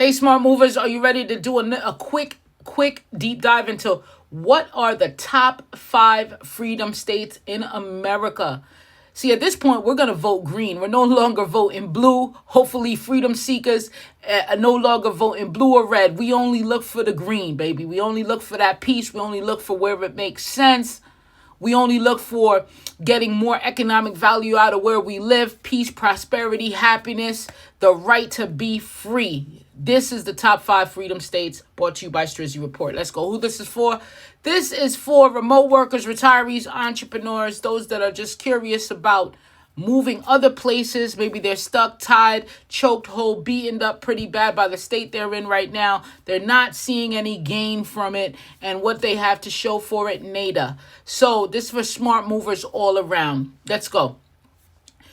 Hey, smart movers, are you ready to do a quick deep dive into what are the top 5 freedom states in America? See, at this point, we're going to vote green. We're no longer voting blue. Hopefully, freedom seekers no longer voting blue or red. We only look for the green, baby. We only look for that peace. We only look for where it makes sense. We only look for getting more economic value out of where we live, peace, prosperity, happiness, the right to be free. This is the top 5 freedom states brought to you by Strizzy Report. Let's go. Who this is for? This is for remote workers, retirees, entrepreneurs, those that are just curious about moving other places. Maybe they're stuck, tied, choked whole, beaten up pretty bad by the state they're in right now. They're not seeing any gain from it, and what they have to show for it, nada. So this is for smart movers all around. Let's go.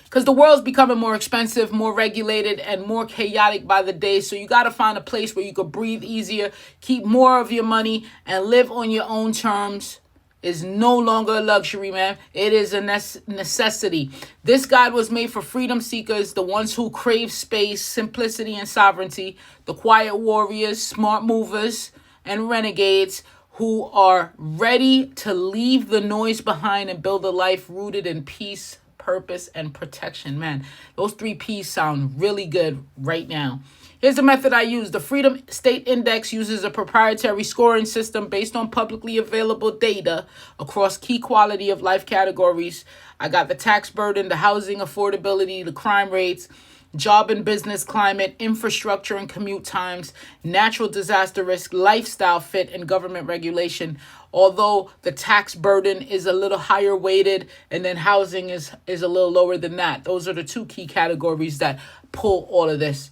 Because the world's becoming more expensive, more regulated, and more chaotic by the day. So you got to find a place where you can breathe easier, keep more of your money, and live on your own terms. Is no longer a luxury, man. It is a necessity. This guide was made for freedom seekers, the ones who crave space, simplicity, and sovereignty, the quiet warriors, smart movers, and renegades who are ready to leave the noise behind and build a life rooted in peace, purpose, and protection. Man, those 3 P's sound really good right now. Here's the method I use. The Freedom State Index uses a proprietary scoring system based on publicly available data across key quality of life categories. I got the tax burden, the housing affordability, the crime rates, job and business climate, infrastructure and commute times, natural disaster risk, lifestyle fit, and government regulation. Although the tax burden is a little higher weighted, and then housing is a little lower than that. Those are the 2 key categories that pull all of this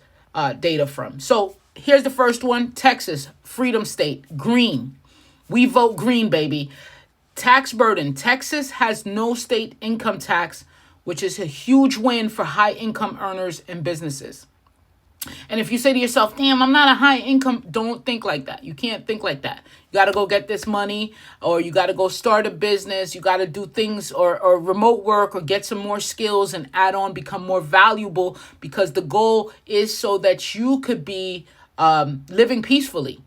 data from. So here's the first one. Texas, freedom state, green. We vote green, baby. Tax burden. Texas has no state income tax, which is a huge win for high income earners and businesses. And if you say to yourself, damn, I'm not a high income, don't think like that. You can't think like that. You got to go get this money, or you got to go start a business. You got to do things or remote work, or get some more skills and add on, become more valuable, because the goal is so that you could be living peacefully.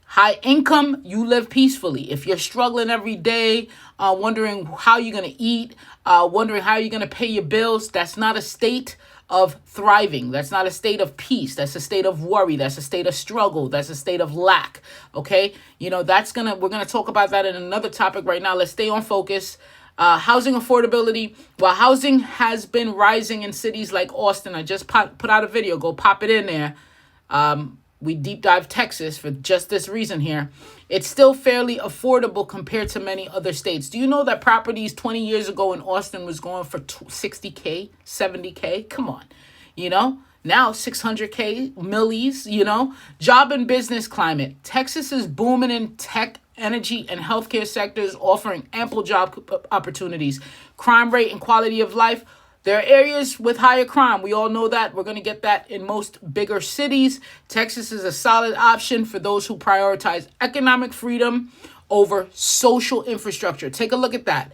High income, you live peacefully. If you're struggling every day, wondering how you're going to eat, wondering how you're going to pay your bills, that's not a state of thriving. That's not a state of peace. That's a state of worry. That's a state of struggle. That's a state of lack. Okay? You know, we're going to talk about that in another topic right now. Let's stay on focus. Housing affordability. While housing has been rising in cities like Austin, I just put out a video. Go pop it in there. We deep dive Texas for just this reason here. It's still fairly affordable compared to many other states. Do you know that properties 20 years ago in Austin was going for $60K, $70K? Come on. You know, now $600K, millies, you know. Job and business climate. Texas is booming in tech, energy, and healthcare sectors, offering ample job opportunities. Crime rate and quality of life. There are areas with higher crime. We all know that. We're going to get that in most bigger cities. Texas is a solid option for those who prioritize economic freedom over social infrastructure. Take a look at that.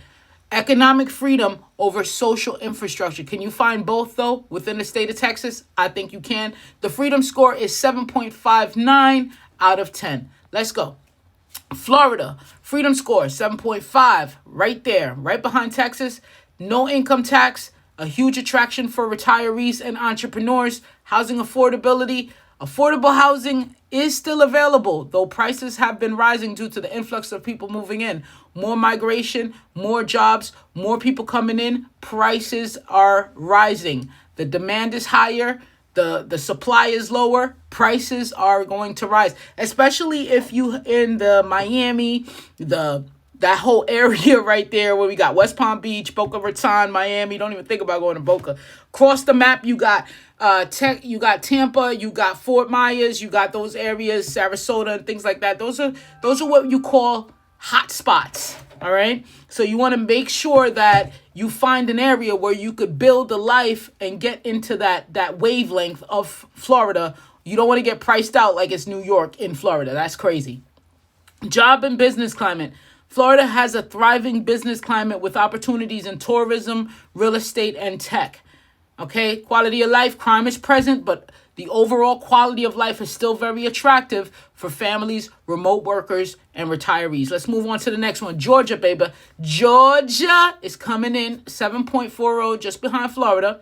Economic freedom over social infrastructure. Can you find both, though, within the state of Texas? I think you can. The freedom score is 7.59 out of 10. Let's go. Florida, freedom score, 7.5. Right there, right behind Texas. No income tax. A huge attraction for retirees and entrepreneurs. Housing affordability. Affordable housing is still available, though prices have been rising due to the influx of people moving in. More migration, more jobs, more people coming in. Prices are rising. The demand is higher. The supply is lower. Prices are going to rise, especially if you in the Miami, that whole area right there where we got West Palm Beach, Boca Raton, Miami. Don't even think about going to Boca. Across the map, you got you got Tampa, you got Fort Myers, you got those areas, Sarasota and things like that. Those are what you call hot spots. All right. So you want to make sure that you find an area where you could build a life and get into that wavelength of Florida. You don't want to get priced out like it's New York in Florida. That's crazy. Job and business climate. Florida has a thriving business climate with opportunities in tourism, real estate, and tech. Okay, quality of life, crime is present, but The overall quality of life is still very attractive for families, remote workers, and retirees. Let's move on to the next one. Georgia, baby. Georgia is coming in 7.40, just behind Florida.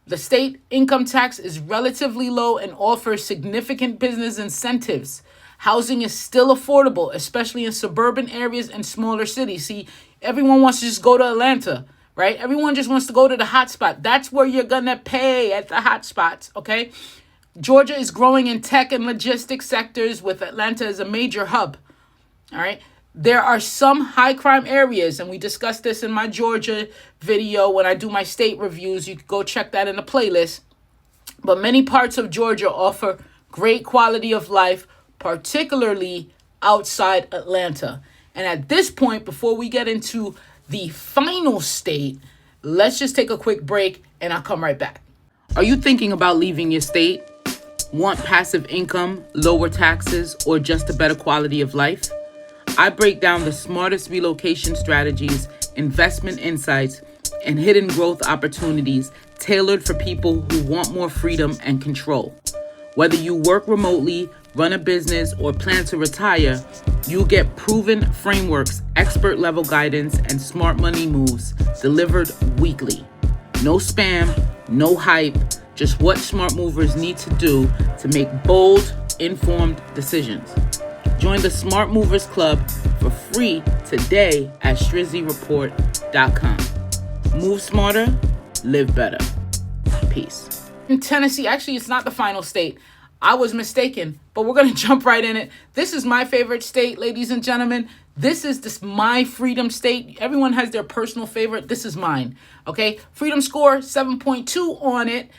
The state income tax is relatively low and offers significant business incentives. Housing is still affordable, especially in suburban areas and smaller cities. See, everyone wants to just go to Atlanta, right? Everyone just wants to go to the hot spot. That's where you're going to pay, at the hot spots, okay? Georgia is growing in tech and logistics sectors, with Atlanta as a major hub, all right? There are some high crime areas, and we discussed this in my Georgia video when I do my state reviews. You can go check that in the playlist. But many parts of Georgia offer great quality of life, particularly outside Atlanta. And at this point, before we get into the final state, let's just take a quick break and I'll come right back. Are you thinking about leaving your state? Want passive income, lower taxes, or just a better quality of life? I break down the smartest relocation strategies, investment insights, and hidden growth opportunities tailored for people who want more freedom and control. Whether you work remotely, run a business, or plan to retire, you'll get proven frameworks, expert level guidance, and smart money moves delivered weekly. No spam, no hype, just what smart movers need to do to make bold, informed decisions. Join the Smart Movers Club for free today at StrizzyReport.com. Move smarter, live better. Peace. In Tennessee, actually, it's not the final state. I was mistaken, but we're going to jump right in it. This is my favorite state, ladies and gentlemen. This is my freedom state. Everyone has their personal favorite. This is mine, okay? Freedom score, 7.2 on it.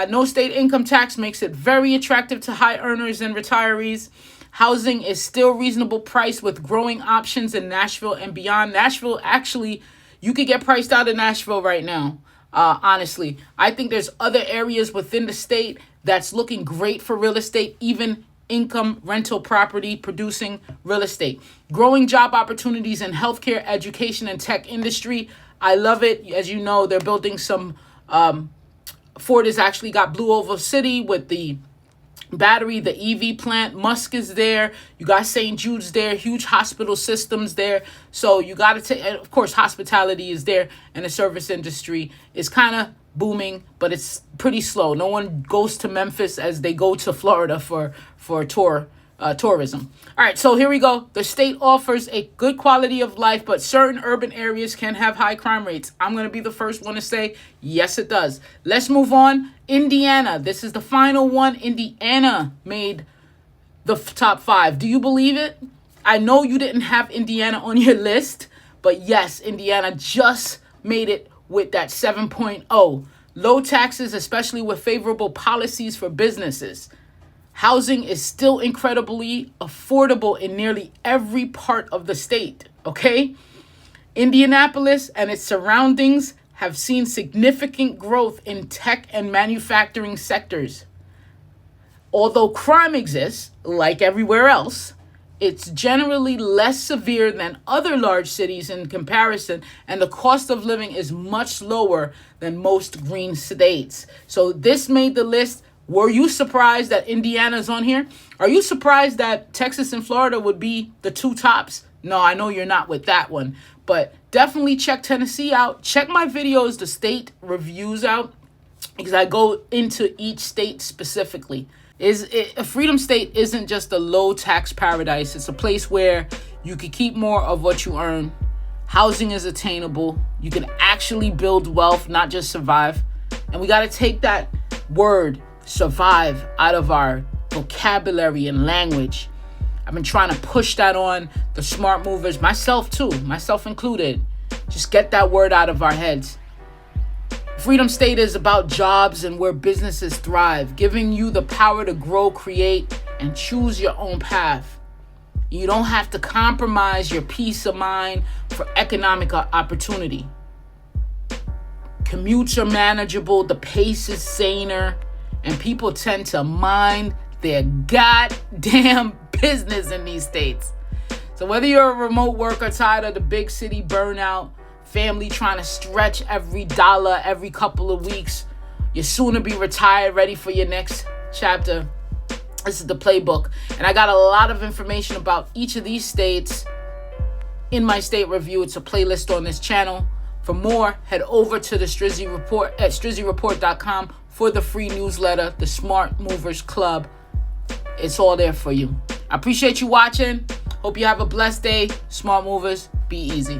No state income tax makes it very attractive to high earners and retirees. Housing is still reasonable price with growing options in Nashville and beyond. Nashville, actually, you could get priced out of Nashville right now, honestly. I think there's other areas within the state that's looking great for real estate, even income rental property producing real estate. Growing job opportunities in healthcare, education, and tech industry. I love it. As you know, they're building some, Ford has actually got Blue Oval City with the battery, the EV plant. Musk is there. You got St. Jude's there, huge hospital systems there. So you got to take, of course, hospitality is there, and the service industry is kind of booming, but it's pretty slow. No one goes to Memphis as they go to Florida for tourism. All right, so here we go. The state offers a good quality of life, but certain urban areas can have high crime rates. I'm going to be the first one to say, yes, it does. Let's move on. Indiana. This is the final one. Indiana made the top 5. Do you believe it? I know you didn't have Indiana on your list, but yes, Indiana just made it with that 7.0. Low taxes, especially with favorable policies for businesses. Housing is still incredibly affordable in nearly every part of the state, okay? Indianapolis and its surroundings have seen significant growth in tech and manufacturing sectors. Although crime exists, like everywhere else, it's generally less severe than other large cities in comparison, and the cost of living is much lower than most green states. So this made the list. Were you surprised that Indiana's on here? Are you surprised that Texas and Florida would be the 2 tops? No, I know you're not with that one, but definitely check Tennessee out. Check my videos, the state reviews out, because I go into each state specifically. A freedom state isn't just a low tax paradise. It's a place where you can keep more of what you earn. Housing is attainable. You can actually build wealth, not just survive. And we got to take that word survive out of our vocabulary and language. I've been trying to push that on the smart movers, myself too, myself included. Just get that word out of our heads. Freedom State is about jobs and where businesses thrive, giving you the power to grow, create, and choose your own path. You don't have to compromise your peace of mind for economic opportunity. Commutes are manageable, the pace is saner, and people tend to mind their goddamn business in these states. So whether you're a remote worker tired of the big city burnout, family trying to stretch every dollar every couple of weeks, you're soon to be retired, ready for your next chapter. This is the playbook. And I got a lot of information about each of these states in my state review. It's a playlist on this channel. For more, head over to the Strizzy Report at StrizzyReport.com for the free newsletter, the Smart Movers Club. It's all there for you. I appreciate you watching. Hope you have a blessed day. Smart Movers, be easy.